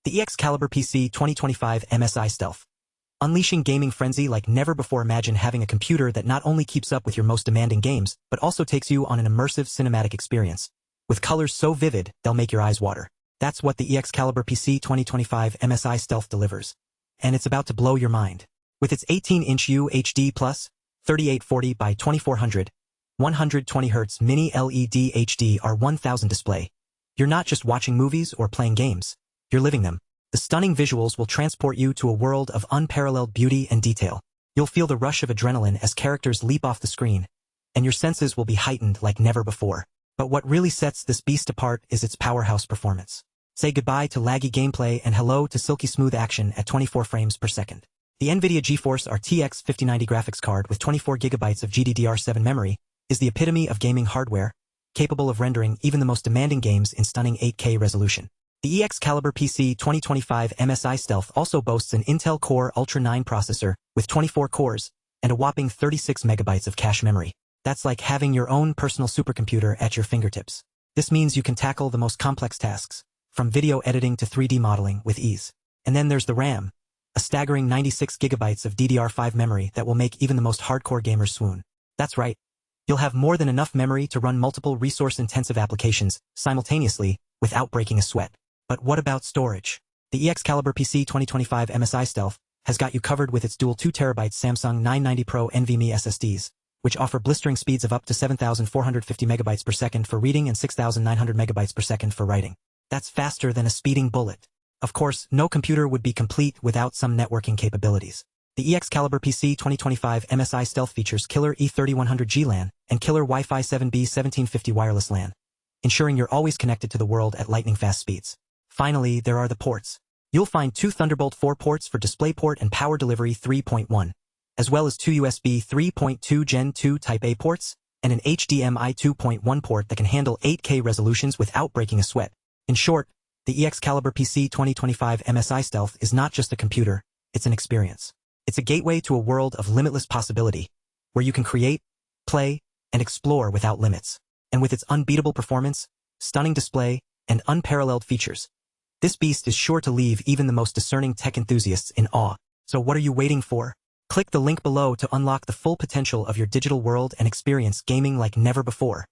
The EXCaliberPC 2025 MSI Stealth. Unleashing gaming frenzy like never before. Imagine having a computer that not only keeps up with your most demanding games, but also takes you on an immersive cinematic experience. With colors so vivid, they'll make your eyes water. That's what the EXCaliberPC 2025 MSI Stealth delivers. And it's about to blow your mind. With its 18-inch UHD Plus, 3840 by 2400, 120Hz mini LED HDR 1000 display, you're not just watching movies or playing games. You're living them. The stunning visuals will transport you to a world of unparalleled beauty and detail. You'll feel the rush of adrenaline as characters leap off the screen, and your senses will be heightened like never before. But what really sets this beast apart is its powerhouse performance. Say goodbye to laggy gameplay and hello to silky smooth action at 24 frames per second. The NVIDIA GeForce RTX 5090 graphics card with 24 GB of GDDR7 memory is the epitome of gaming hardware, capable of rendering even the most demanding games in stunning 8K resolution. The EXCaliberPC 2025 MSI Stealth also boasts an Intel Core Ultra 9 processor with 24 cores and a whopping 36 MB of cache memory. That's like having your own personal supercomputer at your fingertips. This means you can tackle the most complex tasks, from video editing to 3D modeling, with ease. And then there's the RAM, a staggering 96 GB of DDR5 memory that will make even the most hardcore gamers swoon. That's right. You'll have more than enough memory to run multiple resource-intensive applications simultaneously without breaking a sweat. But what about storage? The EXCaliberPC 2025 MSI Stealth has got you covered with its dual 2TB Samsung 990 Pro NVMe SSDs, which offer blistering speeds of up to 7,450 MB per second for reading and 6,900 MB per second for writing. That's faster than a speeding bullet. Of course, no computer would be complete without some networking capabilities. The EXCaliberPC 2025 MSI Stealth features killer E3100G LAN and killer Wi-Fi 7B 1750 wireless LAN, ensuring you're always connected to the world at lightning-fast speeds. Finally, there are the ports. You'll find two Thunderbolt 4 ports for DisplayPort and Power Delivery 3.1, as well as two USB 3.2 Gen 2 Type A ports, and an HDMI 2.1 port that can handle 8K resolutions without breaking a sweat. In short, the EXCaliberPC 2025 MSI Stealth is not just a computer, it's an experience. It's a gateway to a world of limitless possibility, where you can create, play, and explore without limits. And with its unbeatable performance, stunning display, and unparalleled features, this beast is sure to leave even the most discerning tech enthusiasts in awe. So what are you waiting for? Click the link below to unlock the full potential of your digital world and experience gaming like never before.